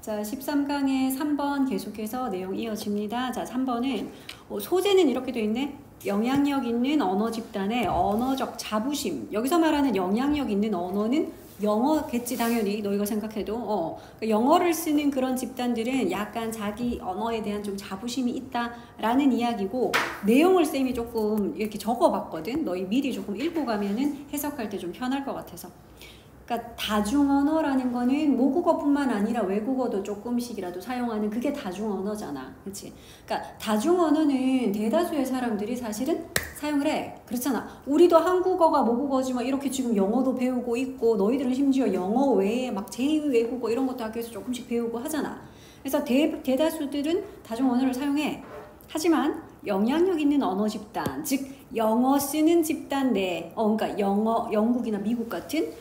자, 13강의 3번 계속해서 내용 이어집니다. 자, 3번은 소재는 이렇게 되어 있네. 영향력 있는 언어 집단의 언어적 자부심. 여기서 말하는 영향력 있는 언어는 영어겠지, 당연히. 너희가 생각해도. 그러니까 영어를 쓰는 그런 집단들은 약간 자기 언어에 대한 좀 자부심이 있다라는 이야기고, 내용을 쌤이 조금 이렇게 적어봤거든. 너희 미리 조금 읽고 가면은 해석할 때 좀 편할 것 같아서. 그러니까 다중언어라는 거는 모국어뿐만 아니라 외국어도 조금씩이라도 사용하는 그게 다중언어잖아. 그치? 그러니까 다중언어는 대다수의 사람들이 사실은 사용을 해. 그렇잖아. 우리도 한국어가 모국어지만 이렇게 지금 영어도 배우고 있고, 너희들은 심지어 영어 외에 막 제2 외국어 이런 것도 학교에서 조금씩 배우고 하잖아. 그래서 대다수들은 다중언어를 사용해. 하지만 영향력 있는 언어 집단, 즉 영어 쓰는 집단 내, 그러니까 영국이나 미국 같은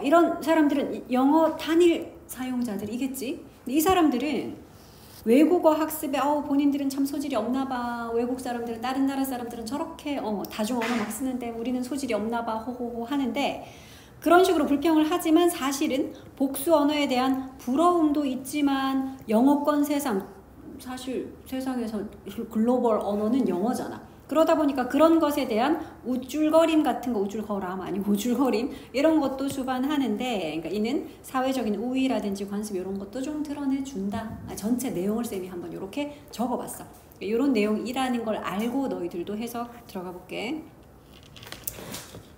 이런 사람들은 영어 단일 사용자들이겠지. 이 사람들은 외국어 학습에 본인들은 참 소질이 없나 봐. 외국 사람들은, 다른 나라 사람들은 저렇게 다중언어 막 쓰는데 우리는 소질이 없나 봐 호호호 하는데, 그런 식으로 불평을 하지만 사실은 복수 언어에 대한 부러움도 있지만 영어권 세상, 사실 세상에서 글로벌 언어는 영어잖아. 그러다 보니까 그런 것에 대한 우쭐거림 같은 거, 우쭐거람 아니고 우쭐거림 이런 것도 수반하는데, 그러니까 이는 사회적인 우위라든지 관습 이런 것도 좀 드러내준다. 전체 내용을 쌤이 한번 이렇게 적어봤어. 이런 내용이라는 걸 알고 너희들도 해석 들어가 볼게.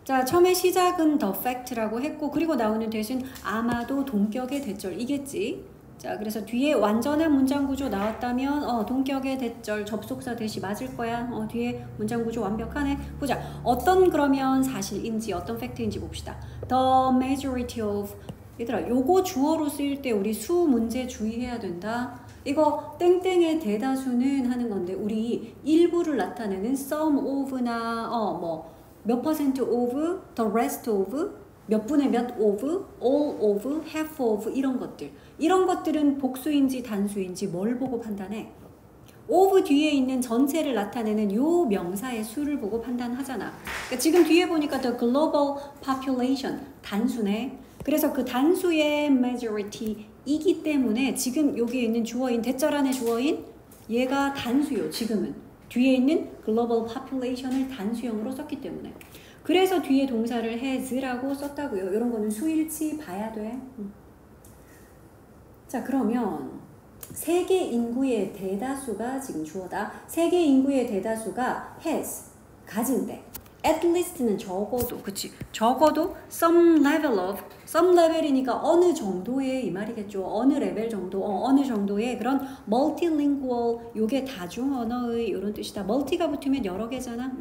자, 처음에 시작은 the fact라고 했고, 그리고 나오는 대신 아마도 동격의 대절이겠지. 자, 그래서 뒤에 완전한 문장 구조 나왔다면 동격의 대절 접속사 대시 맞을 거야. 뒤에 문장 구조 완벽하네. 보자. 어떤 그러면 사실인지 어떤 팩트인지 봅시다. The majority of, 얘들아 요거 주어로 쓰일 때 우리 수 문제 주의해야 된다. 이거 땡땡의 대다수는 하는 건데 우리 일부를 나타내는 some of나 몇 퍼센트 of, the rest of, 몇 분의 몇 of, all of, half of 이런 것들은 복수인지 단수인지 뭘 보고 판단해? of 뒤에 있는 전체를 나타내는 요 명사의 수를 보고 판단하잖아. 그러니까 지금 뒤에 보니까 the global population 단수네. 그래서 그 단수의 majority이기 때문에 지금 여기에 있는 주어인, 대절 안에 주어인 얘가 단수요. 지금은 뒤에 있는 global population을 단수형으로 썼기 때문에. 그래서 뒤에 동사를 has라고 썼다고요. 이런 거는 수일치 봐야 돼. 자, 그러면 세계 인구의 대다수가 지금 주어다. 세계 인구의 대다수가 has, 가진대. at least는 적어도, 그치? 적어도 some level of, some level이니까 어느 정도의 이 말이겠죠. 어느 레벨 정도, 어느 정도의 그런 multilingual, 요게 다중언어의 이런 뜻이다. multi가 붙으면 여러 개잖아.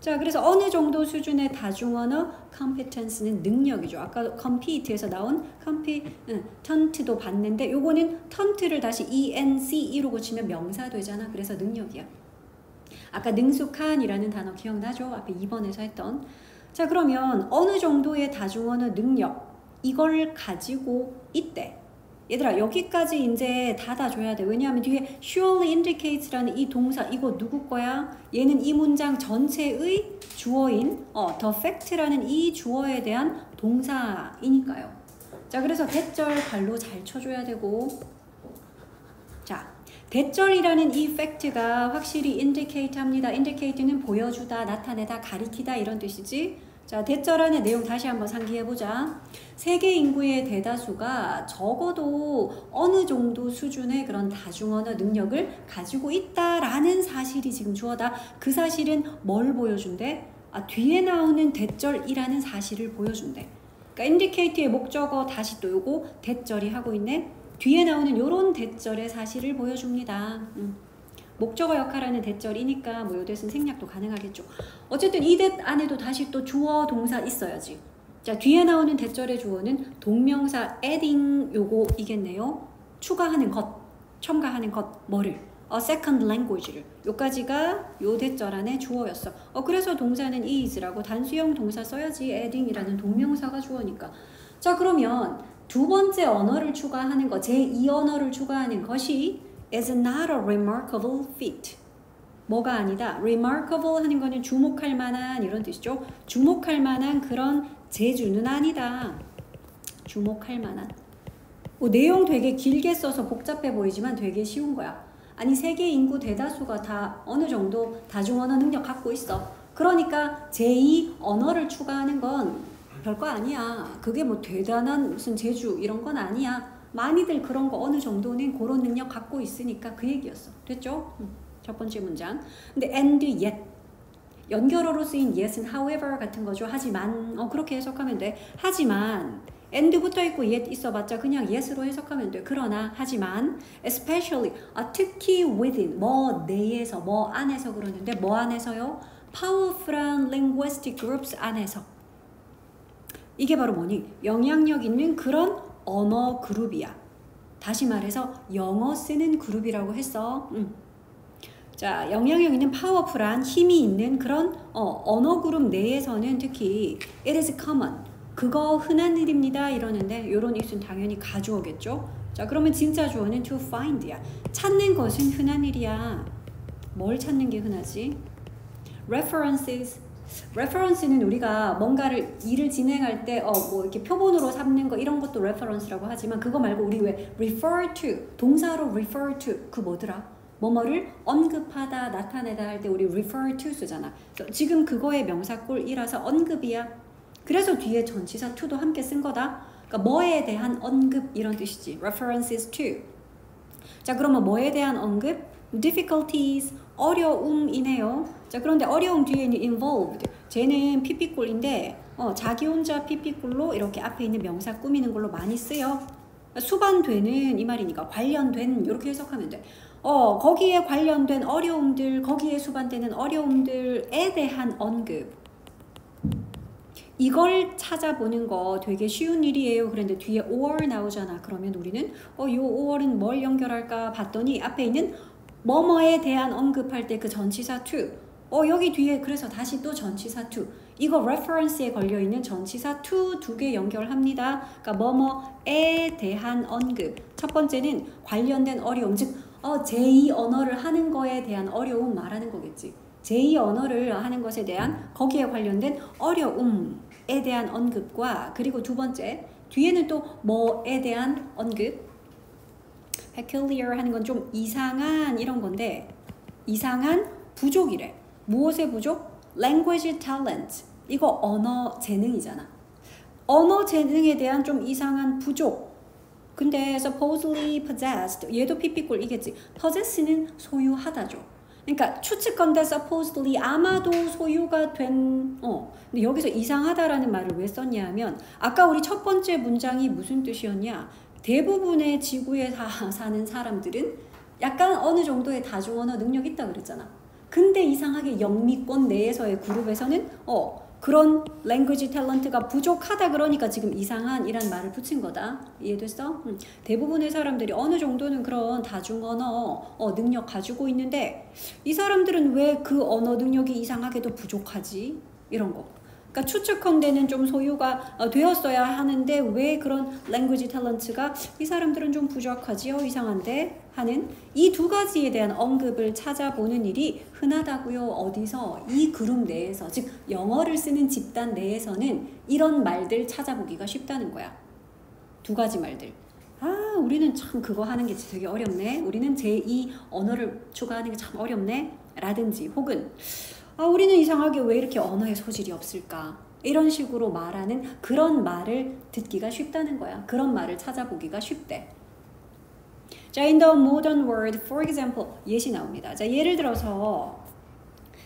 자, 그래서 어느 정도 수준의 다중언어 competence는 능력이죠. 아까 compete에서 나온 competent도 봤는데 요거는 tent를 다시 ENCE로 고치면 명사 되잖아. 그래서 능력이야. 아까 능숙한이라는 단어 기억나죠? 앞에 2번에서 했던. 자, 그러면 어느 정도의 다중언어 능력 이걸 가지고 있대. 얘들아 여기까지 이제 닫아줘야 돼. 왜냐하면 뒤에 surely indicates라는 이 동사 이거 누구 거야? 얘는 이 문장 전체의 주어인 the fact라는 이 주어에 대한 동사이니까요. 자, 그래서 대절 발로 잘 쳐줘야 되고, 자, 대절이라는 이 fact가 확실히 indicate 합니다. indicate는 보여주다, 나타내다, 가리키다 이런 뜻이지. 자, 대절 안의 내용 다시 한번 상기해보자. 세계 인구의 대다수가 적어도 어느 정도 수준의 그런 다중언어 능력을 가지고 있다라는 사실이 지금 주어다. 그 사실은 뭘 보여준대? 뒤에 나오는 대절이라는 사실을 보여준대. 그러니까 indicate의 목적어 다시 또 요거 대절이 하고 있네. 뒤에 나오는 요런 대절의 사실을 보여줍니다. 목적어 역할하는 대절이니까 뭐 요대은 생략도 가능하겠죠. 어쨌든 이 대 안에도 다시 또 주어 동사 있어야지. 자, 뒤에 나오는 대절의 주어는 동명사 adding 요거이겠네요. 추가하는 것, 첨가하는 것, 뭐를? second language를. 요까지가 요 대절 안에 주어였어. 그래서 동사는 is라고 단수형 동사 써야지. adding이라는 동명사가 주어니까. 자, 그러면 두 번째 언어를 추가하는 것, 제2 언어를 추가하는 것이 is not a remarkable feat. 뭐가 아니다. remarkable 하는 거는 주목할 만한 이런 뜻이죠. 주목할 만한 그런 재주는 아니다. 주목할 만한. 내용 되게 길게 써서 복잡해 보이지만 되게 쉬운 거야. 아니 세계 인구 대다수가 다 어느 정도 다중언어 능력 갖고 있어. 그러니까 제2 언어를 추가하는 건 별거 아니야. 그게 뭐 대단한 무슨 재주 이런 건 아니야. 많이들 그런 거 어느 정도는 그런 능력 갖고 있으니까 그 얘기였어. 됐죠? 첫 번째 문장. 근데 and yet 연결어로 쓰인 yes은 however 같은 거죠. 하지만 그렇게 해석하면 돼. 하지만 and 붙어 있고 yet 있어봤자 그냥 yes로 해석하면 돼. 그러나 하지만 especially 특히 within 뭐 내에서 뭐 안에서 그러는데 뭐 안에서요? powerful한 linguistic groups 안에서. 이게 바로 뭐니? 영향력 있는 그런 언어 그룹이야. 다시 말해서 영어 쓰는 그룹이라고 했어. 자, 영향력 있는 파워풀한 힘이 있는 그런 언어 그룹 내에서는 특히 it is common. 그거 흔한 일입니다. 이러는데 이런 it은 당연히 가주어겠죠. 자, 그러면 진짜 주어는 to find야. 찾는 것은 흔한 일이야. 뭘 찾는 게 흔하지? reference는 우리가 뭔가를 일을 진행할 때 뭐 이렇게 표본으로 삼는 거 이런 것도 reference라고 하지만 그거 말고 우리 왜 refer to 동사로 refer to 그 뭐더라? 뭐뭐를 언급하다 나타내다 할 때 우리 refer to 쓰잖아. 지금 그거의 명사꼴이라서 언급이야. 그래서 뒤에 전치사 to도 함께 쓴 거다. 그러니까 뭐에 대한 언급 이런 뜻이지. references to. 자, 그러면 뭐에 대한 언급? difficulties 어려움이네요. 자, 그런데 어려움 뒤에 있는 involved 쟤는 피피꼴인데 자기 혼자 피피꼴로 이렇게 앞에 있는 명사 꾸미는 걸로 많이 쓰여. 수반되는 이 말이니까 관련된 이렇게 해석하면 돼. 거기에 관련된 어려움들, 거기에 수반되는 어려움들에 대한 언급. 이걸 찾아보는 거 되게 쉬운 일이에요. 그런데 뒤에 or 나오잖아. 그러면 우리는 요 or은 뭘 연결할까 봤더니 앞에 있는 뭐뭐에 대한 언급할 때 그 전치사 to. 여기 뒤에 그래서 다시 또 전치사 to. 이거 reference에 걸려있는 전치사 to 두 개 연결합니다. 그러니까 뭐뭐에 대한 언급. 첫 번째는 관련된 어려움. 즉 제2 언어를 하는 거에 대한 어려움 말하는 거겠지. 제2 언어를 하는 것에 대한 거기에 관련된 어려움에 대한 언급과 그리고 두 번째 뒤에는 또 뭐에 대한 언급. peculiar 하는 건 좀 이상한 이런 건데 이상한 부족이래. 무엇의 부족? language talent. 이거 언어 재능이잖아. 언어 재능에 대한 좀 이상한 부족. 근데 supposedly possessed 얘도 피피꼴이겠지. possess는 소유하다죠. 그러니까 추측건데 supposedly 아마도 소유가 된 근데 여기서 이상하다라는 말을 왜 썼냐 하면 아까 우리 첫 번째 문장이 무슨 뜻이었냐? 대부분의 지구에 사는 사람들은 약간 어느 정도의 다중언어 능력이 있다 그랬잖아. 근데 이상하게 영미권 내에서의 그룹에서는 그런 language talent가 부족하다 그러니까 지금 이상한 이란 말을 붙인 거다. 이해됐어? 대부분의 사람들이 어느 정도는 그런 다중언어 능력 가지고 있는데 이 사람들은 왜 그 언어 능력이 이상하게도 부족하지? 이런 거. 그러니까 추측컨대는 좀 소유가 되었어야 하는데 왜 그런 language talent가 이 사람들은 좀 부족하지요? 이상한데 하는 이 두 가지에 대한 언급을 찾아보는 일이 흔하다고요. 어디서? 이 그룹 내에서 즉 영어를 쓰는 집단 내에서는 이런 말들 찾아보기가 쉽다는 거야. 두 가지 말들. 우리는 참 그거 하는 게 되게 어렵네. 우리는 제2 언어를 추가하는 게 참 어렵네. 라든지 혹은 우리는 이상하게 왜 이렇게 언어에 소질이 없을까? 이런 식으로 말하는 그런 말을 듣기가 쉽다는 거야. 그런 말을 찾아보기가 쉽대. 자, in the modern world, for example, 예시 나옵니다. 자, 예를 들어서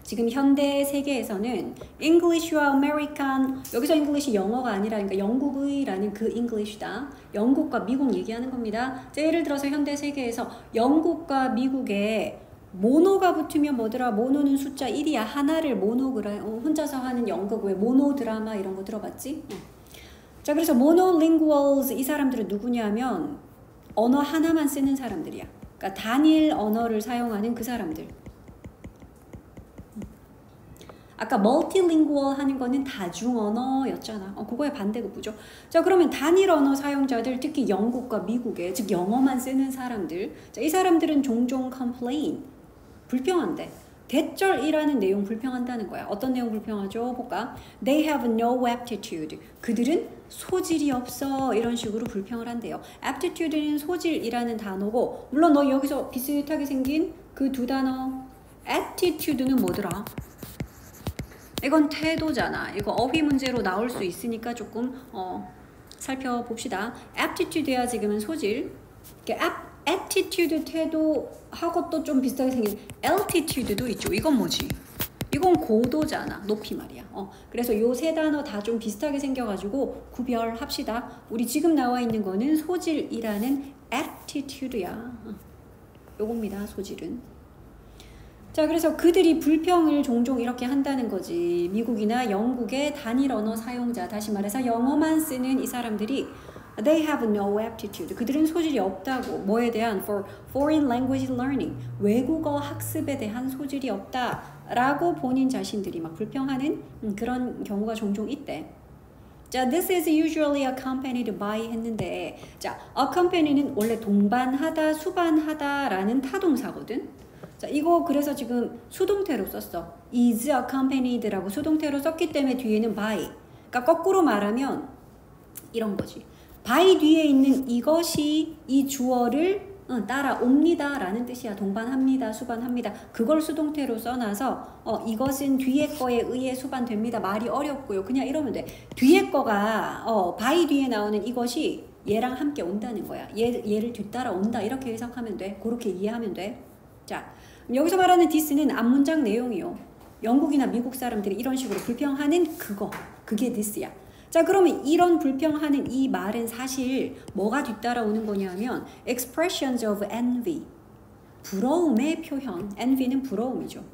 지금 현대 세계에서는 English와 American, 여기서 English이 영어가 아니라 그러니까 영국의라는 그 English다. 영국과 미국 얘기하는 겁니다. 자, 예를 들어서 현대 세계에서 영국과 미국의 모노가 붙으면 뭐더라? 모노는 숫자 1이야. 하나를 혼자서 하는 연극 왜 모노 드라마 이런 거 들어봤지? 자, 그래서 monolinguals 이 사람들은 누구냐면 언어 하나만 쓰는 사람들이야. 그러니까 단일 언어를 사용하는 그 사람들. 아까 multilingual 하는 거는 다중 언어였잖아. 그거의 반대급부죠. 자, 그러면 단일 언어 사용자들, 특히 영국과 미국의 즉 영어만 쓰는 사람들. 자, 이 사람들은 종종 complain. 불평한대. 대절이라는 내용 불평한다는 거야. 어떤 내용 불평하죠? 볼까? They have no aptitude. 그들은 소질이 없어. 이런 식으로 불평을 한대요. aptitude는 소질이라는 단어고, 물론 너 여기서 비슷하게 생긴 그 두 단어 attitude는 뭐더라? 이건 태도잖아. 이거 어휘 문제로 나올 수 있으니까 조금 살펴봅시다. aptitude야 지금은 소질. attitude 태도하고 또 좀 비슷하게 생긴 altitude도 있죠. 이건 뭐지? 이건 고도잖아. 높이 말이야. 그래서 요 세 단어 다 좀 비슷하게 생겨가지고 구별합시다. 우리 지금 나와 있는 거는 소질이라는 attitude야. 요겁니다. 소질은. 자, 그래서 그들이 불평을 종종 이렇게 한다는 거지. 미국이나 영국의 단일 언어 사용자, 다시 말해서 영어만 쓰는 이 사람들이 They have no aptitude. 그들은 소질이 없다고. 뭐에 대한? For foreign language learning. 외국어 학습에 대한 소질이 없다. 라고 본인 자신들이 막 불평하는 그런 경우가 종종 있대. 자, this is usually accompanied by 했는데, 자, accompany는 원래 동반하다, 수반하다 라는 타동사거든. 자, 이거 그래서 지금 수동태로 썼어. is accompanied라고 수동태로 썼기 때문에 뒤에는 by. 그러니까 거꾸로 말하면 이런 거지. by 뒤에 있는 이것이 이 주어를 따라옵니다 라는 뜻이야. 동반합니다, 수반합니다. 그걸 수동태로 써놔서 이것은 뒤에 거에 의해 수반됩니다. 말이 어렵고요. 그냥 이러면 돼. 뒤에 거가 by 뒤에 나오는 이것이 얘랑 함께 온다는 거야. 얘를 뒤따라 온다 이렇게 해석하면 돼. 그렇게 이해하면 돼. 자, 여기서 말하는 this는 앞문장 내용이요. 영국이나 미국 사람들이 이런 식으로 불평하는 그게 this야. 자, 그러면 이런 불평하는 이 말은 사실 뭐가 뒤따라오는 거냐면 expressions of envy, 부러움의 표현. envy는 부러움이죠.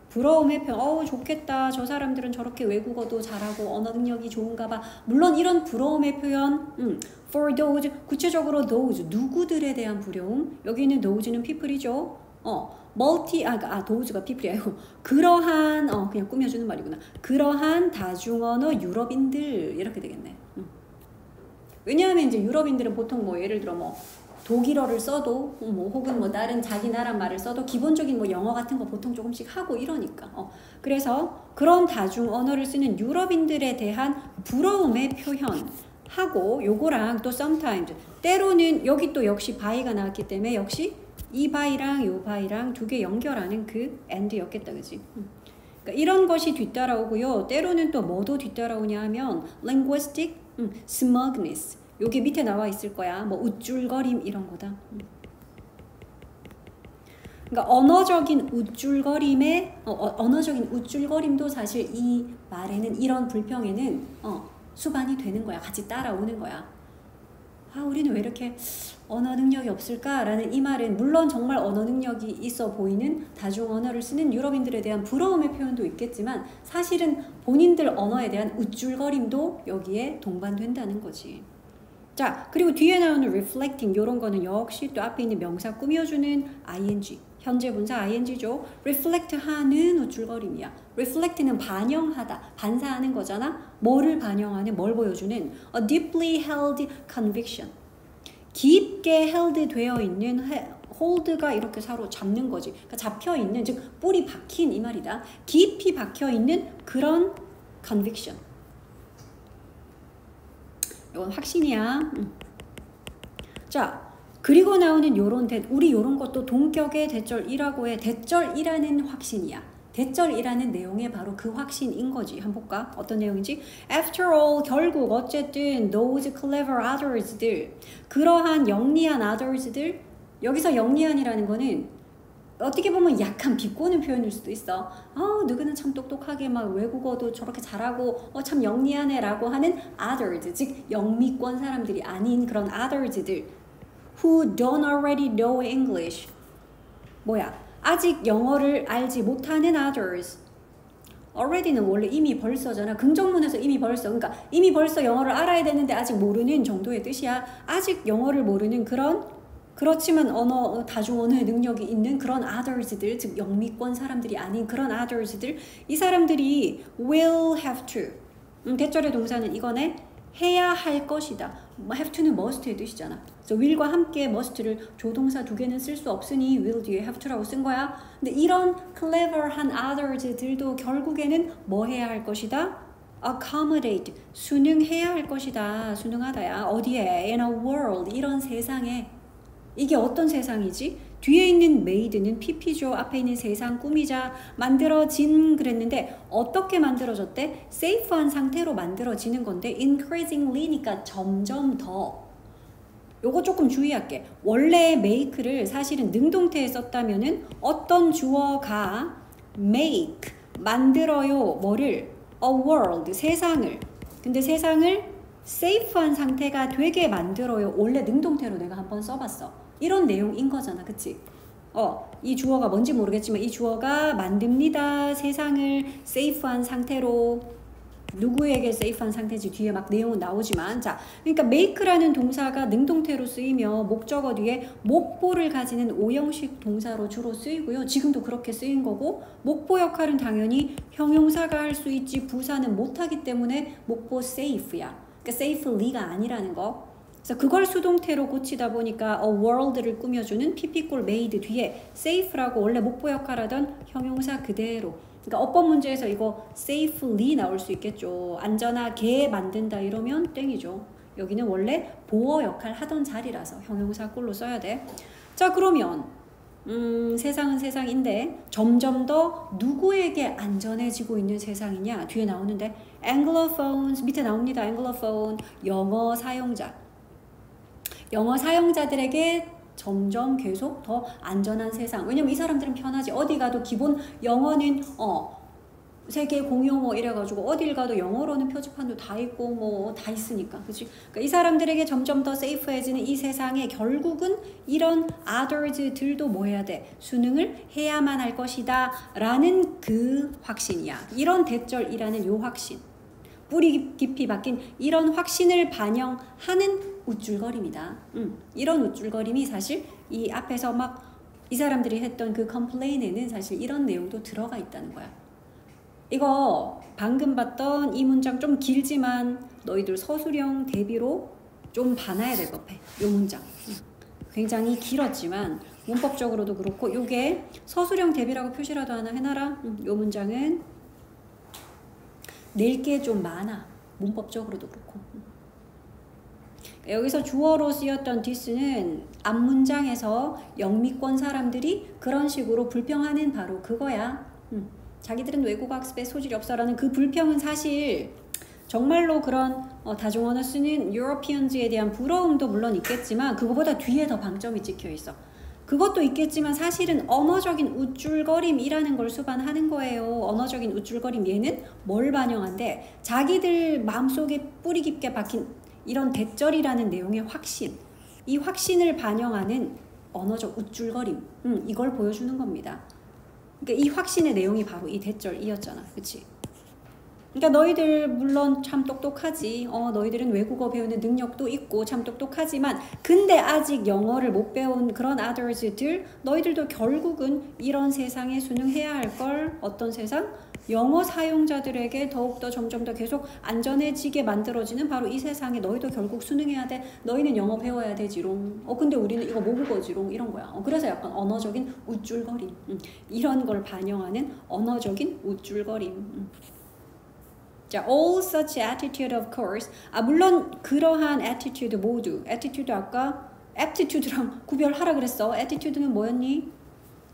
부러움의 표현. 좋겠다. 저 사람들은 저렇게 외국어도 잘하고 언어 능력이 좋은가 봐. 물론 이런 부러움의 표현 for those, 구체적으로 those, 누구들에 대한 부러움. 여기 있는 those는 people이죠. those가 people이 아니고 그러한 그냥 꾸며주는 말이구나. 그러한 다중언어 유럽인들 이렇게 되겠네. 왜냐하면 이제 유럽인들은 보통 뭐 예를 들어 뭐 독일어를 써도 혹은 뭐 다른 자기 나라 말을 써도 기본적인 뭐 영어 같은 거 보통 조금씩 하고 이러니까 그래서 그런 다중 언어를 쓰는 유럽인들에 대한 부러움의 표현하고 요거랑 또 sometimes 때로는 여기 또 역시 by가 나왔기 때문에 역시 이 by랑 요 by랑 두 개 연결하는 그 and였겠다, 그지? 그러니까 이런 것이 뒤따라오고요. 때로는 또 뭐도 뒤따라오냐 하면 linguistic smugness. 요게 밑에 나와 있을 거야. 뭐 우쭐거림 이런 거다. 그러니까 언어적인 우쭐거림도 사실 이 말에는 이런 불평에는 수반이 되는 거야. 같이 따라오는 거야. 우리는 왜 이렇게 언어 능력이 없을까라는 이 말은 물론 정말 언어 능력이 있어 보이는 다중 언어를 쓰는 유럽인들에 대한 부러움의 표현도 있겠지만 사실은 본인들 언어에 대한 우쭐거림도 여기에 동반된다는 거지. 자, 그리고 뒤에 나오는 reflecting 이런 거는 역시 또 앞에 있는 명사 꾸며주는 ing, 현재 분사 ing죠. reflect 하는 우쭐거림이야. reflect는 반영하다, 반사하는 거잖아. 뭐를 반영하는, 뭘 보여주는 a deeply held conviction. 깊게 held 되어 있는 hold가 이렇게 사로잡는 거지. 그러니까 잡혀 있는, 즉 뿌리 박힌 이 말이다. 깊이 박혀 있는 그런 conviction. 이건 확신이야. 자, 그리고 나오는 요런 우리 요런 것도 동격의 대절이라고 해. 대절이라는 확신이야. 대절이라는 내용에 바로 그 확신인 거지. 한번 볼까? 어떤 내용인지. After all, 결국 어쨌든 those clever others들, 그러한 영리한 others들, 여기서 영리한이라는 거는 어떻게 보면 약간 비꼬는 표현일 수도 있어. 누구는 참 똑똑하게 막 외국어도 저렇게 잘하고 참 영리하네 라고 하는 others, 즉 영미권 사람들이 아닌 그런 others들 who don't already know English. 아직 영어를 알지 못하는 others. already는 원래 이미 벌써잖아. 긍정문에서 이미 벌써. 그러니까 이미 벌써 영어를 알아야 되는데 아직 모르는 정도의 뜻이야. 아직 영어를 모르는 그렇지만 다중 언어의 능력이 있는 그런 others들, 즉 영미권 사람들이 아닌 그런 others들, 이 사람들이 will have to. 대절의 동사는 이거네. 해야 할 것이다. have to는 must의 뜻이잖아. 그래서 will과 함께 must를 조동사 두 개는 쓸 수 없으니 will 뒤에 have to라고 쓴 거야. 근데 이런 clever한 others들도 결국에는 뭐 해야 할 것이다? accommodate, 순응해야 할 것이다. 순응하다야. 어디에? in a world, 이런 세상에. 이게 어떤 세상이지? 뒤에 있는 made는 pp죠. 앞에 있는 세상 꾸미자 만들어진 그랬는데 어떻게 만들어졌대? safe한 상태로 만들어지는 건데 increasingly니까 점점 더. 요거 조금 주의할게. 원래 make를 사실은 능동태에 썼다면은 어떤 주어가 make 만들어요. 뭐를? a world 세상을. 근데 세상을 safe한 상태가 되게 만들어요. 원래 능동태로 내가 한번 써봤어. 이런 내용인 거잖아. 그치? 이 주어가 뭔지 모르겠지만 이 주어가 만듭니다. 세상을 safe한 상태로. 누구에게 safe한 상태지 뒤에 막 내용은 나오지만 자, 그러니까 make라는 동사가 능동태로 쓰이며 목적어 뒤에 목보를 가지는 오형식 동사로 주로 쓰이고요. 지금도 그렇게 쓰인 거고 목보 역할은 당연히 형용사가 할 수 있지 부사는 못하기 때문에 목보 safe야. 그러니까 safely가 아니라는 거. 그래서 그걸 수동태로 고치다 보니까 a world를 꾸며주는 pp꼴 made 뒤에 safe라고 원래 목보 역할하던 형용사 그대로. 그러니까 어법 문제에서 이거 safely 나올 수 있겠죠. 안전하게 만든다 이러면 땡이죠. 여기는 원래 보어 역할 하던 자리라서 형용사 꼴로 써야 돼. 자, 그러면 세상은 세상인데 점점 더 누구에게 안전해지고 있는 세상이냐? 뒤에 나오는데 anglophones 밑에 나옵니다. anglophone 영어 사용자. 영어 사용자들에게 점점 계속 더 안전한 세상. 왜냐면 이 사람들은 편하지. 어디 가도 기본 영어는 세계 공용어 이래가지고 어딜 가도 영어로는 표지판도 다 있고 뭐 다 있으니까. 그치? 그러니까 이 사람들에게 점점 더 세이프해지는 이 세상에 결국은 이런 others들도 뭐 해야 돼? 수능을 해야만 할 것이다 라는 그 확신이야. 이런 대절이라는 요 확신. 뿌리 깊이 박힌 이런 확신을 반영하는 우쭐거림이다. 이런 우쭐거림이 사실 이 앞에서 막 이 사람들이 했던 그 컴플레인에는 사실 이런 내용도 들어가 있다는 거야. 이거 방금 봤던 이 문장 좀 길지만 너희들 서술형 대비로 좀 봐놔야 될 법해. 이 문장. 굉장히 길었지만 문법적으로도 그렇고 요게 서술형 대비라고 표시라도 하나 해놔라. 이 문장은 낼 게 좀 많아. 문법적으로도 그렇고. 여기서 주어로 쓰였던 this는 앞문장에서 영미권 사람들이 그런 식으로 불평하는 바로 그거야. 자기들은 외국어 학습에 소질이 없어라는 그 불평은 사실 정말로 그런 다중언어 쓰는 유러피언즈에 대한 부러움도 물론 있겠지만 그거보다 뒤에 더 방점이 찍혀 있어. 그것도 있겠지만 사실은 언어적인 우쭐거림이라는 걸 수반하는 거예요. 언어적인 우쭐거림 얘는 뭘 반영한데 자기들 마음속에 뿌리 깊게 박힌 이런 대절이라는 내용의 확신. 이 확신을 반영하는 언어적 우쭐거림. 이걸 보여주는 겁니다. 그러니까 이 확신의 내용이 바로 이 대절이었잖아. 그치? 그러니까 너희들 물론 참 똑똑하지. 너희들은 외국어 배우는 능력도 있고 참 똑똑하지만 근데 아직 영어를 못 배운 그런 others들 너희들도 결국은 이런 세상에 순응해야 할 걸. 어떤 세상? 영어 사용자들에게 더욱더 점점 더 계속 안전해지게 만들어지는 바로 이 세상에 너희도 결국 순응해야 돼. 너희는 영어 배워야 되지롱. 근데 우리는 이거 모국어지롱. 이런 거야. 그래서 약간 언어적인 우쭐거림. 이런 걸 반영하는 언어적인 우쭐거림. 자, all such attitude of course. 물론 그러한 attitude 모두. attitude 아까 aptitude랑 구별하라 그랬어. attitude는 뭐였니?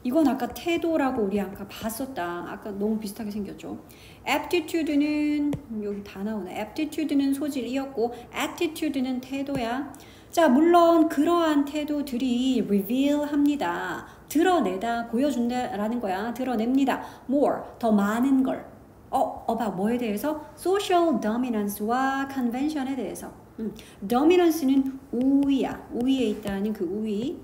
이건 아까 태도라고 우리 아까 봤었다. 아까 너무 비슷하게 생겼죠. aptitude는 여기 다 나오네. aptitude는 소질이었고 attitude는 태도야. 자, 물론 그러한 태도들이 reveal합니다. 드러내다, 보여준다라는 거야. 드러냅니다. more, 더 많은 걸. about 뭐에 대해서? social dominance와 convention에 대해서. dominance는 우위야. 우위에 있다는 그 우위.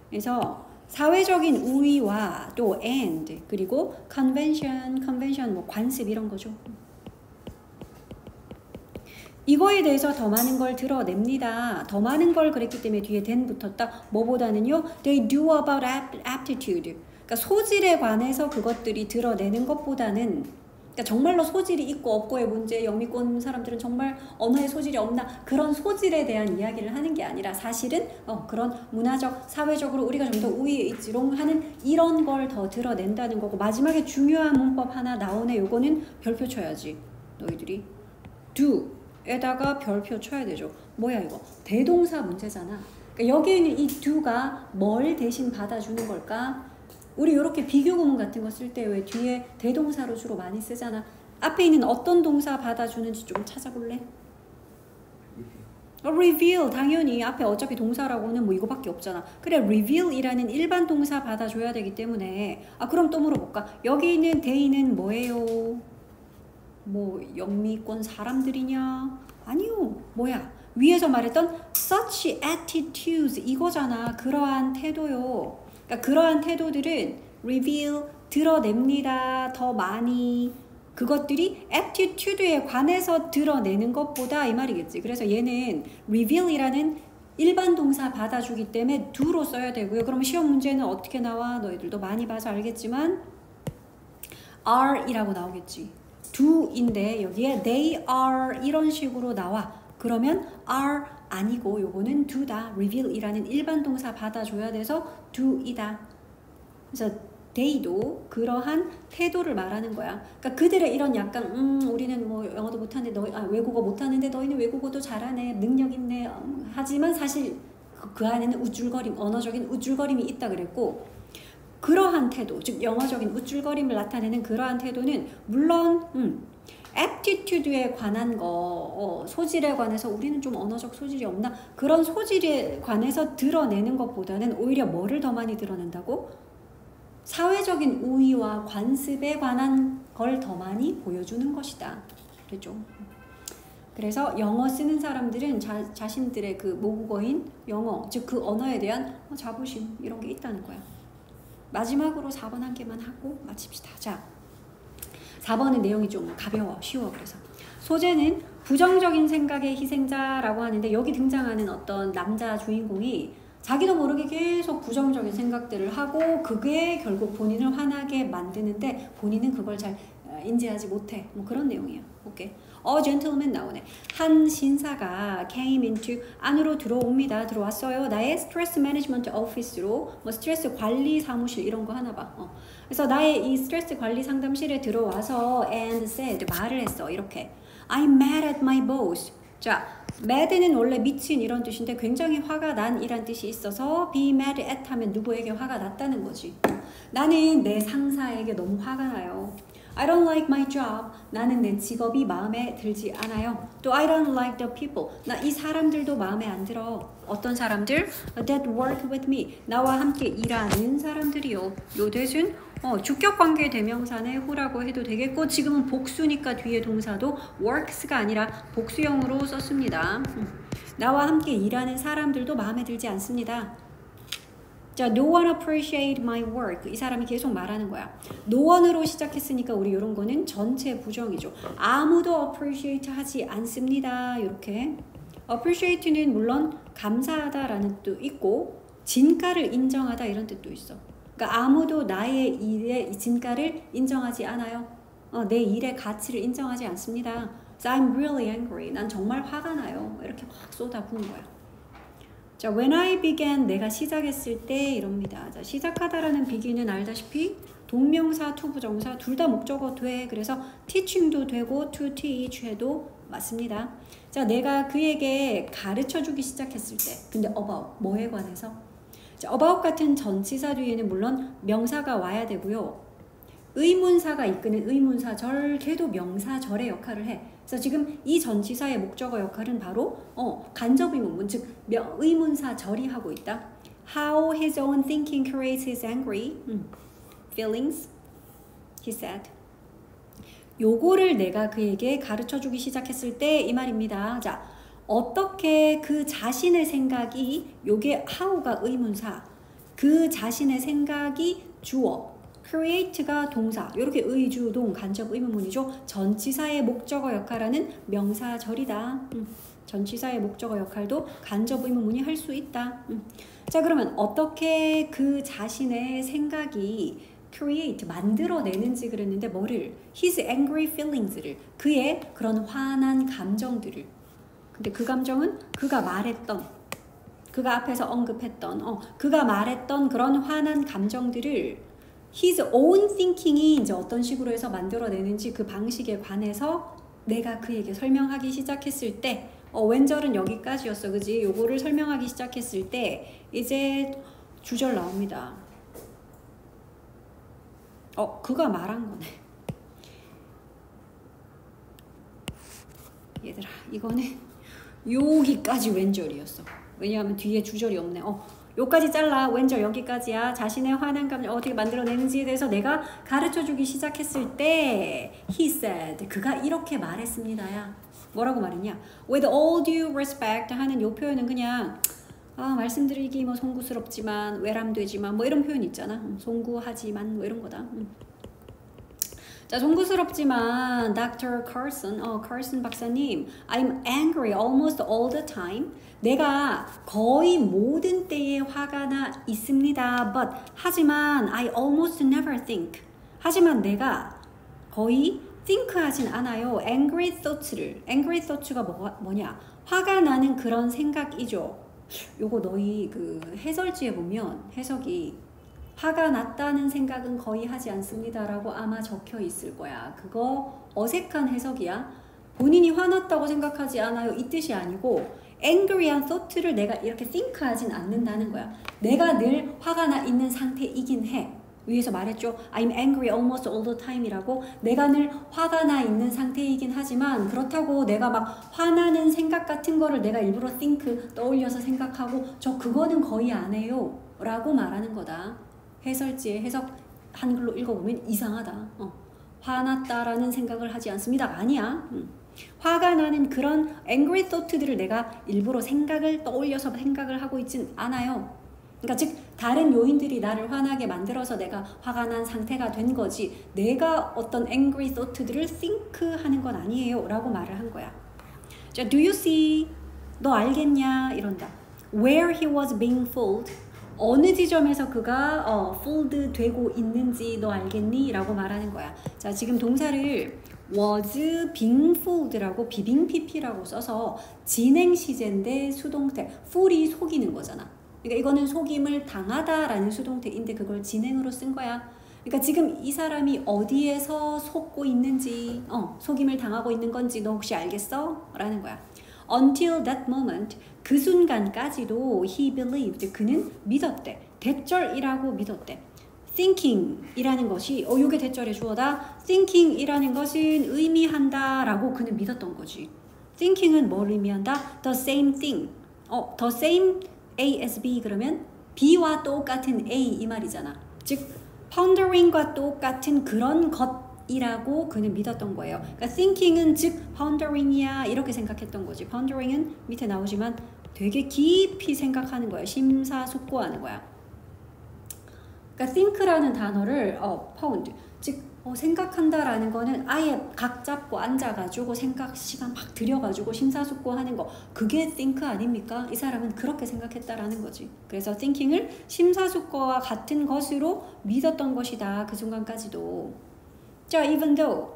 그래서 사회적인 우위와 또 and 그리고 convention 뭐 관습 이런 거죠. 이거에 대해서 더 많은 걸 드러냅니다. 더 많은 걸 그랬기 때문에 뒤에 then 붙었다. 뭐보다는요. They do about aptitude. 그러니까 소질에 관해서 그것들이 드러내는 것보다는 그러니까 정말로 소질이 있고 없고의 문제, 영미권 사람들은 정말 언어에 소질이 없나 그런 소질에 대한 이야기를 하는 게 아니라 사실은 그런 문화적, 사회적으로 우리가 좀 더 우위에 있지롱 하는 이런 걸 더 드러낸다는 거고 마지막에 중요한 문법 하나 나오네. 요거는 별표 쳐야지. 너희들이 do에다가 별표 쳐야 되죠. 뭐야 이거? 대동사 문제잖아. 그러니까 여기에 있는 이 do가 뭘 대신 받아주는 걸까? 우리 이렇게 비교 구문 같은 거 쓸 때 왜 뒤에 대동사로 주로 많이 쓰잖아. 앞에 있는 어떤 동사 받아주는지 좀 찾아볼래? reveal 당연히 앞에 어차피 동사라고는 뭐 이거밖에 없잖아. 그래 reveal이라는 일반 동사 받아줘야 되기 때문에 그럼 또 물어볼까? 여기 있는 they는 뭐예요? 뭐 영미권 사람들이냐? 아니요. 뭐야? 위에서 말했던 such attitudes 이거잖아. 그러한 태도요. 그러니까 그러한 태도들은 reveal 드러냅니다. 더 많이 그것들이 attitude에 관해서 드러내는 것보다 이 말이겠지. 그래서 얘는 reveal이라는 일반 동사 받아주기 때문에 do로 써야 되고요. 그럼 시험 문제는 어떻게 나와? 너희들도 많이 봐서 알겠지만 are이라고 나오겠지. do인데 여기에 they are 이런 식으로 나와. 그러면 are 아니고 요거는 do다. reveal이라는 일반 동사 받아줘야 돼서 do이다. 그래서 they도 그러한 태도를 말하는 거야. 그러니까 그들의 이런 약간 우리는 뭐 영어도 못하는데 외국어 못하는데 너희는 외국어도 잘하네. 능력 있네. 하지만 사실 그 안에는 우쭐거림, 언어적인 우쭐거림이 있다 그랬고 그러한 태도, 즉 영어적인 우쭐거림을 나타내는 그러한 태도는 물론 aptitude에 관한 거, 소질에 관해서 우리는 좀 언어적 소질이 없나? 그런 소질에 관해서 드러내는 것보다는 오히려 뭐를 더 많이 드러낸다고? 사회적인 우위와 관습에 관한 걸 더 많이 보여주는 것이다. 그렇죠? 그래서 영어 쓰는 사람들은 자신들의 그 모국어인 영어, 즉 그 언어에 대한 자부심 이런 게 있다는 거야. 마지막으로 4번 한 개만 하고 마칩시다. 자, 4번은 내용이 좀 가벼워, 쉬워. 그래서 소재는 부정적인 생각의 희생자라고 하는데 여기 등장하는 어떤 남자 주인공이 자기도 모르게 계속 부정적인 생각들을 하고 그게 결국 본인을 화나게 만드는데 본인은 그걸 잘 인지하지 못해. 뭐 그런 내용이에요. 오케이. gentleman 나오네. 한 신사가 came into 안으로 들어옵니다. 들어왔어요. 나의 스트레스 매니지먼트 오피스로 뭐 스트레스 관리 사무실 이런 거 하나 봐. 그래서 나의 이 스트레스 관리 상담실에 들어와서 and said 말을 했어. 이렇게 I'm mad at my boss. 자, mad는 원래 미친 이런 뜻인데 굉장히 화가 난 이란 뜻이 있어서 be mad at 하면 누구에게 화가 났다는 거지. 나는 내 상사에게 너무 화가 나요. I don't like my job. 나는 내 직업이 마음에 들지 않아요. 또 I don't like the people. 나 이 사람들도 마음에 안 들어. 어떤 사람들? That work with me. 나와 함께 일하는 사람들이요. 요 대신 주격관계 대명사의 who라고 해도 되겠고 지금은 복수니까 뒤에 동사도 works가 아니라 복수형으로 썼습니다. 나와 함께 일하는 사람들도 마음에 들지 않습니다. 자, no one appreciate my work. 이 사람이 계속 말하는 거야. no one으로 시작했으니까 우리 이런 거는 전체 부정이죠. 아무도 appreciate 하지 않습니다. 이렇게. appreciate는 물론 감사하다라는 뜻도 있고 진가를 인정하다 이런 뜻도 있어. 그러니까 아무도 나의 일의 진가를 인정하지 않아요. 내 일의 가치를 인정하지 않습니다. So I'm really angry. 난 정말 화가 나요. 이렇게 막 쏟아부은 거야. 자, when I began, 내가 시작했을 때 이럽니다. 자, 시작하다라는 begin은 알다시피 동명사, 투부정사 둘 다 목적어 돼. 그래서 teaching도 되고 to teach 해도 맞습니다. 자, 내가 그에게 가르쳐주기 시작했을 때 근데 about, 뭐에 관해서? 자, about 같은 전치사 뒤에는 물론 명사가 와야 되고요. 의문사가 이끄는 의문사절, 걔도 명사절의 역할을 해. 그래서 지금 이 전치사의 목적어 역할은 바로 간접의문문, 즉 의문사절이 하고 있다. How his own thinking creates his angry feelings, he said. 요거를 내가 그에게 가르쳐주기 시작했을 때 이 말입니다. 자, 어떻게 그 자신의 생각이, 요게 how가 의문사, 그 자신의 생각이 주어, create가 동사, 이렇게 의주동 간접 의문문이죠. 전치사의 목적어 역할하는 명사절이다. 전치사의 목적어 역할도 간접 의문문이 할 수 있다. 자, 그러면 어떻게 그 자신의 생각이 create 만들어내는지 그랬는데 뭐를? his angry feelings를 그의 그런 화난 감정들을. 근데 그 감정은 그가 말했던 그가 앞에서 언급했던 그가 말했던 그런 화난 감정들을 his own thinking이 이제 어떤 식으로 해서 만들어내는지 그 방식에 관해서 내가 그에게 설명하기 시작했을 때 왼절은 여기까지였어 그지? 요거를 설명하기 시작했을 때 이제 주절 나옵니다. 그가 말한 거네. 얘들아 이거는 여기까지 왼절이었어. 왜냐하면 뒤에 주절이 없네. 요까지 잘라. 왼절 여기까지야. 자신의 화난 감정 어떻게 만들어내는지에 대해서 내가 가르쳐주기 시작했을 때 he said 그가 이렇게 말했습니다야. 뭐라고 말했냐? With all due respect 하는 요 표현은 그냥 말씀드리기 뭐 송구스럽지만 외람되지만 뭐 이런 표현 있잖아. 송구하지만 뭐 이런 거다. 자, 송구스럽지만 Dr. Carson, Carson 박사님, I'm angry almost all the time. 내가 거의 모든 때에 화가 나 있습니다. But 하지만 I almost never think. 하지만 내가 거의 think하진 않아요. Angry thoughts를. Angry thoughts가 뭐냐? 화가 나는 그런 생각이죠. 요거 너희 그 해설지에 보면 해석이 화가 났다는 생각은 거의 하지 않습니다 라고 아마 적혀 있을 거야. 그거 어색한 해석이야. 본인이 화났다고 생각하지 않아요 이 뜻이 아니고 angry한 thought를 내가 이렇게 think하진 않는다는 거야. 내가 늘 화가 나 있는 상태이긴 해. 위에서 말했죠. I'm angry almost all the time 이라고. 내가 늘 화가 나 있는 상태이긴 하지만 그렇다고 내가 막 화나는 생각 같은 거를 내가 일부러 think 떠올려서 생각하고 그거는 거의 안 해요 라고 말하는 거다. 해설지의 해석 한글로 읽어보면 이상하다. 화났다라는 생각을 하지 않습니다가 아니야. 화가 나는 그런 angry thought들을 내가 일부러 생각을 떠올려서 생각을 하고 있진 않아요. 그러니까 즉 다른 요인들이 나를 화나게 만들어서 내가 화가 난 상태가 된 거지 내가 어떤 angry thought들을 think 하는 건 아니에요 라고 말을 한 거야. 자, do you see? 너 알겠냐? 이런다. Where he was being fooled. 어느 지점에서 그가 fooled 되고 있는지 너 알겠니? 라고 말하는 거야. 자, 지금 동사를 was being fooled라고 비빙 pp라고 써서 진행 시제인데 수동태 fool이 속이는 거잖아. 그러니까 이거는 속임을 당하다라는 수동태인데 그걸 진행으로 쓴 거야. 그러니까 지금 이 사람이 어디에서 속고 있는지 속임을 당하고 있는 건지 너 혹시 알겠어? 라는 거야. Until that moment 그 순간까지도 he believed 그는 믿었대. 대절이라고 믿었대. thinking 이라는 것이 요게 대절의 주어다. thinking 이라는 것은 의미한다 라고 그는 믿었던 거지. thinking은 뭘 의미한다? the same thing. the same A as B 그러면 B와 똑같은 A 이 말이잖아. 즉 pondering과 똑같은 그런 것이라고 그는 믿었던 거예요. 그러니까 thinking은 즉 pondering이야 이렇게 생각했던 거지. pondering은 밑에 나오지만 되게 깊이 생각하는 거야. 심사숙고하는 거야. 그러니까 think라는 단어를 pound 즉 생각한다라는 거는 아예 각 잡고 앉아가지고 생각 시간 막 들여가지고 심사숙고하는 거 그게 think 아닙니까? 이 사람은 그렇게 생각했다라는 거지. 그래서 thinking을 심사숙고와 같은 것으로 믿었던 것이다. 그 순간까지도. 자, even though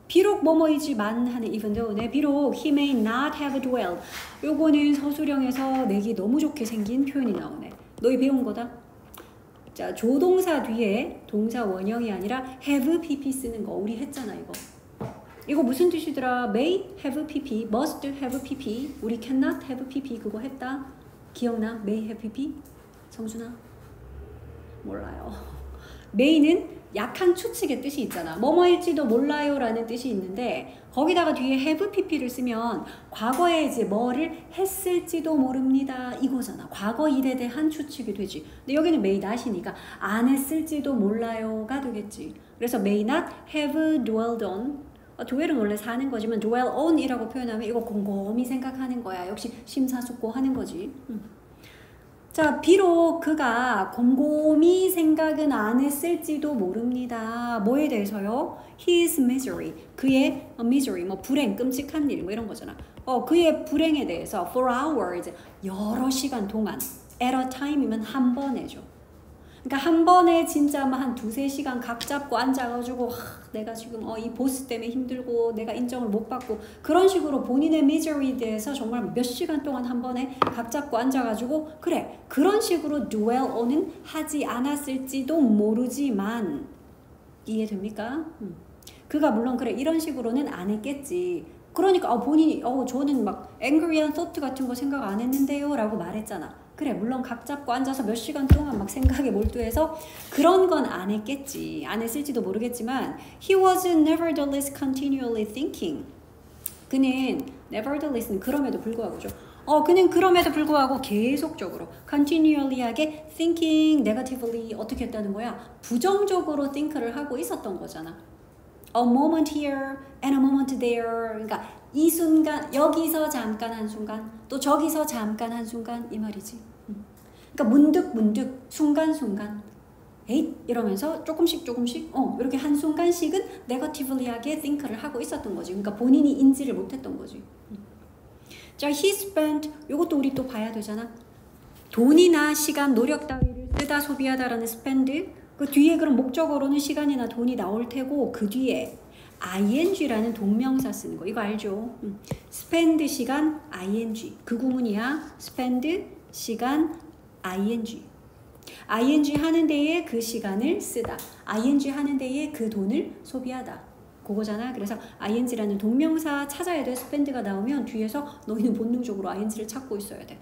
비록 뭐뭐이지만 하는 even though네. 비록 he may not have dwelled. 요거는 서술형에서 내기 너무 좋게 생긴 표현이 나오네. 너희 배운 거다. 자, 조동사 뒤에 동사 원형이 아니라 have pp 쓰는 거 우리 했잖아. 이거 무슨 뜻이더라? may have pp, must have pp, 우리 cannot have pp 그거 했다. 기억나? may have pp? 성준아? 몰라요. may는 약한 추측의 뜻이 있잖아. 뭐뭐일지도 몰라요 라는 뜻이 있는데 거기다가 뒤에 have pp를 쓰면 과거에 이제 뭐를 했을지도 모릅니다 이거잖아. 과거 일에 대한 추측이 되지. 근데 여기는 may not이니까 안 했을지도 몰라요가 되겠지. 그래서 may not have dwelled on. dwell은 원래 사는 거지만 dwell on 이라고 표현하면 이거 곰곰이 생각하는 거야. 역시 심사숙고하는 거지. 자, 비록 그가 곰곰이 생각은 안 했을지도 모릅니다. 뭐에 대해서요? His misery. 그의 misery, 뭐 불행, 끔찍한 일, 뭐 이런 거잖아. 그의 불행에 대해서 for hours, 여러 시간 동안 at a time이면 한 번에죠. 그러니까 한 번에 진짜 한 2-3시간 각 잡고 앉아가지고 내가 지금 이 보스 때문에 힘들고 내가 인정을 못 받고 그런 식으로 본인의 미저리에 대해서 정말 몇 시간 동안 한 번에 각 잡고 앉아가지고 그래 그런 식으로 dwell on은 하지 않았을지도 모르지만 이해됩니까? 그가 물론 그래 이런 식으로는 안 했겠지. 그러니까 본인이 저는 막 angry한 thought 같은 거 생각 안 했는데요 라고 말했잖아. 그래 물론 각 잡고 앉아서 몇 시간 동안 막 생각에 몰두해서 그런 건 안 했겠지. 안 했을지도 모르겠지만 he was nevertheless continually thinking. 그는 nevertheless는 그럼에도 불구하고죠. 그는 그럼에도 불구하고 계속적으로 continually하게 thinking negatively 어떻게 했다는 거야? 부정적으로 think를 하고 있었던 거잖아. A moment here and a moment there. 그러니까 이 순간 여기서 잠깐 한 순간 또 저기서 잠깐 한 순간 이 말이지. 그러니까 문득 순간순간 에잇 이러면서 조금씩 이렇게 한 순간씩은 네거티블리하게 think를 하고 있었던 거지. 그러니까 본인이 인지를 못했던 거지. 자, he spent 이것도 우리 또 봐야 되잖아. 돈이나 시간, 노력 따위를 쓰다 소비하다라는 spend 그 뒤에 그럼 목적어로는 시간이나 돈이 나올 테고 그 뒤에 ing라는 동명사 쓰는 거 이거 알죠? spend 시간 ing 그 구문이야. spend 시간 ing 하는 데에 그 시간을 쓰다 ing 하는 데에 그 돈을 소비하다 그거잖아. 그래서 ing라는 동명사 찾아야 돼. spend가 나오면 뒤에서 너희는 본능적으로 ing를 찾고 있어야 돼.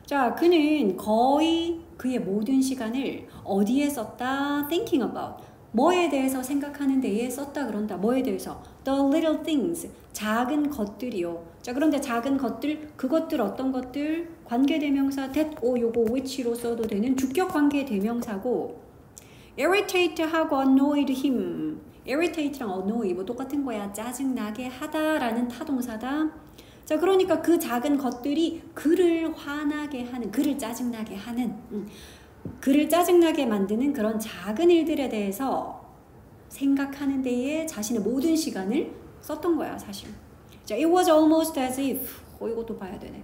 자, 그는 거의 그의 모든 시간을 어디에 썼다? thinking about. 뭐에 대해서 생각하는 데에 썼다 그런다. 뭐에 대해서? the little things. 작은 것들이요. 자, 그런데 작은 것들, 그것들 어떤 것들? 관계대명사 that, 요거 which로 써도 되는 주격 관계대명사고 irritate하고 annoyed him. irritate랑 annoy 뭐 똑같은 거야. 짜증나게 하다라는 타동사다. 자, 그러니까 그 작은 것들이 그를 화나게 하는, 그를 짜증나게 하는, 그를 짜증나게 만드는 그런 작은 일들에 대해서 생각하는 데에 자신의 모든 시간을 썼던 거야, 사실. 자, it was almost as if. 이것도 봐야 되네.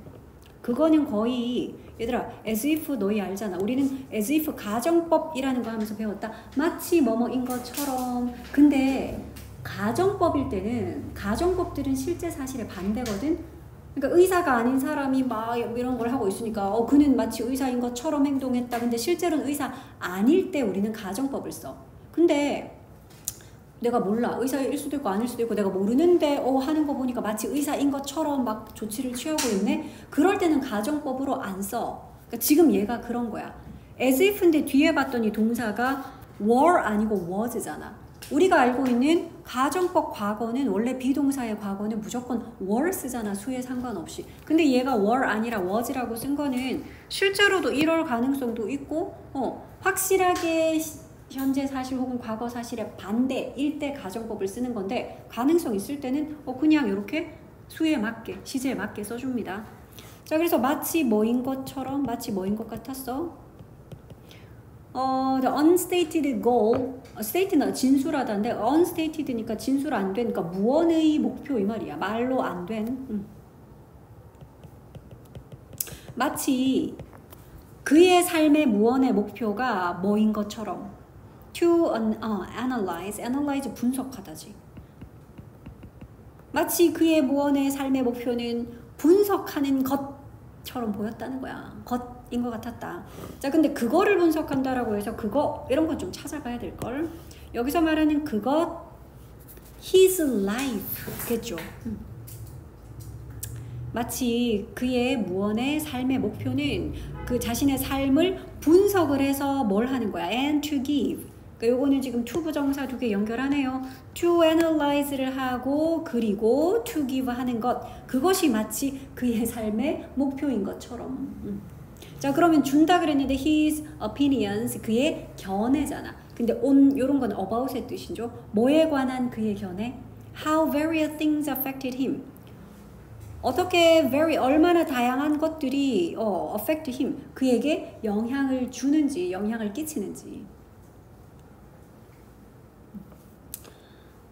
그거는 거의, 얘들아, as if 너희 알잖아. 우리는 as if 가정법이라는 거 하면서 배웠다. 마치 뭐뭐인 것처럼. 근데 가정법일 때는, 가정법들은 실제 사실의 반대거든. 그러니까 의사가 아닌 사람이 막 이런 걸 하고 있으니까 그는 마치 의사인 것처럼 행동했다. 근데 실제로는 의사 아닐 때 우리는 가정법을 써. 근데 내가 몰라. 의사일 수도 있고 아닐 수도 있고 내가 모르는데 하는 거 보니까 마치 의사인 것처럼 막 조치를 취하고 있네. 그럴 때는 가정법으로 안 써. 그러니까 지금 얘가 그런 거야. as if인데 뒤에 봤더니 동사가 were 아니고 was잖아. 우리가 알고 있는 가정법 과거는 원래 비동사의 과거는 무조건 were 쓰잖아. 수에 상관없이. 근데 얘가 were 아니라 was라고 쓴 거는 실제로도 이럴 가능성도 있고 확실하게 현재 사실 혹은 과거 사실의 반대일 때 가정법을 쓰는 건데 가능성 있을 때는 그냥 이렇게 수에 맞게 시제에 맞게 써줍니다. 자, 그래서 마치 뭐인 것처럼 마치 뭐인 것 같았어. The unstated goal, state는 진술하다인데 unstated니까 진술 안 된, 그러니까 무언의 목표 이 말이야. 말로 안 된. 마치 그의 삶의 무언의 목표가 뭐인 것처럼 to analyze 분석하다지. 마치 그의 무언의 삶의 목표는 분석하는 것처럼 보였다는 거야. 것인 것 같았다. 자, 근데 그거를 분석한다라고 해서 그거 이런 건 좀 찾아봐야 될 걸. 여기서 말하는 그것 his life겠죠. 마치 그의 무언의 삶의 목표는 그 자신의 삶을 분석을 해서 뭘 하는 거야. and to give. 그러니까 요거는 지금 to 부정사 두 개 연결하네요. to analyze를 하고 그리고 to give 하는 것. 그것이 마치 그의 삶의 목표인 것처럼. 자, 그러면 준다 그랬는데 his opinions 그의 견해잖아. 근데 on 요런 건 about의 뜻이죠. 뭐에 관한 그의 견해? How various things affected him. 어떻게 얼마나 다양한 것들이 affect him 그에게 영향을 주는지 영향을 끼치는지.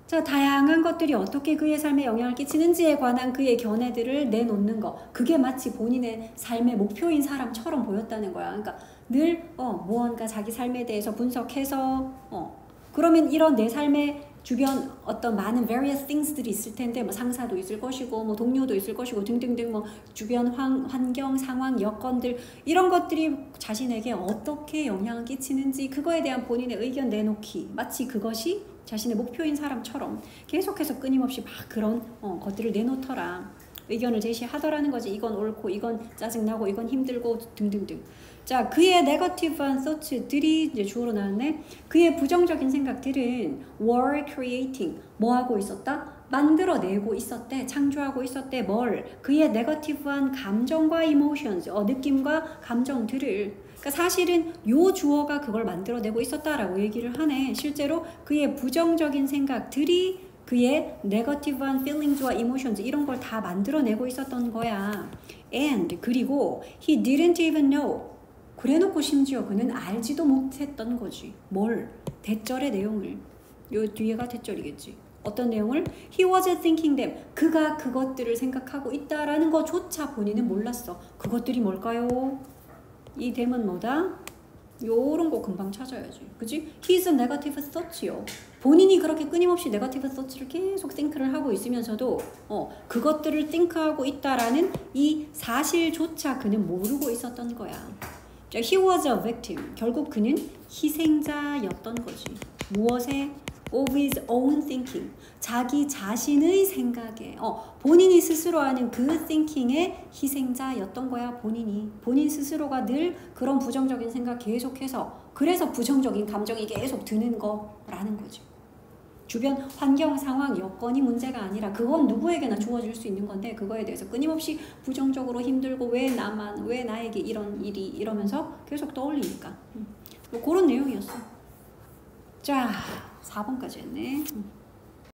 자, 다양한 것들이 어떻게 그의 삶에 영향을 끼치는지에 관한 그의 견해들을 내놓는 거. 그게 마치 본인의 삶의 목표인 사람처럼 보였다는 거야. 그러니까 늘 무언가 자기 삶에 대해서 분석해서 그러면 이런 내 삶의 주변 어떤 많은 various things들이 있을 텐데 뭐 상사도 있을 것이고 뭐 동료도 있을 것이고 등등등 뭐 주변 환경, 상황, 여건들 이런 것들이 자신에게 어떻게 영향을 끼치는지 그거에 대한 본인의 의견 내놓기 마치 그것이 자신의 목표인 사람처럼 계속해서 끊임없이 막 그런 것들을 내놓더라. 의견을 제시하더라는 거지. 이건 옳고 이건 짜증나고 이건 힘들고 등등등. 자, 그의 네거티브한 thoughts들이 이제 주어로 나왔네. 그의 부정적인 생각들은 were creating 뭐 하고 있었다? 만들어내고 있었대. 창조하고 있었대. 뭘? 그의 네거티브한 감정과 emotions 느낌과 감정들을. 그러니까 사실은 요 주어가 그걸 만들어내고 있었다라고 얘기를 하네. 실제로 그의 부정적인 생각들이 그의 네거티브한 feelings와 emotions 이런 걸 다 만들어내고 있었던 거야. And 그리고 he didn't even know 그래놓고 심지어 그는 알지도 못했던 거지. 뭘? 대절의 내용을. 요 뒤에가 대절이겠지. 어떤 내용을? He was thinking them. 그가 그것들을 생각하고 있다라는 것조차 본인은 몰랐어. 그것들이 뭘까요? 이 댐은 뭐다? 요런 거 금방 찾아야지. 그치? His negative thoughts요. 본인이 그렇게 끊임없이 네거티브 thoughts를 계속 think를 하고 있으면서도 그것들을 think하고 있다라는 이 사실조차 그는 모르고 있었던 거야. He was a victim. 결국 그는 희생자였던 거지. 무엇에? Of his own thinking. 자기 자신의 생각에 본인이 스스로 하는 그 thinking의 희생자였던 거야. 본인 스스로가 늘 그런 부정적인 생각 계속해서 그래서 부정적인 감정이 계속 드는 거라는 거지. 주변 환경, 상황, 여건이 문제가 아니라 그건 누구에게나 주어질 수 있는 건데 그거에 대해서 끊임없이 부정적으로 힘들고 왜 나만, 왜 나에게 이런 일이 이러면서 계속 떠올리니까 뭐 그런 내용이었어. 자, 4번까지 했네.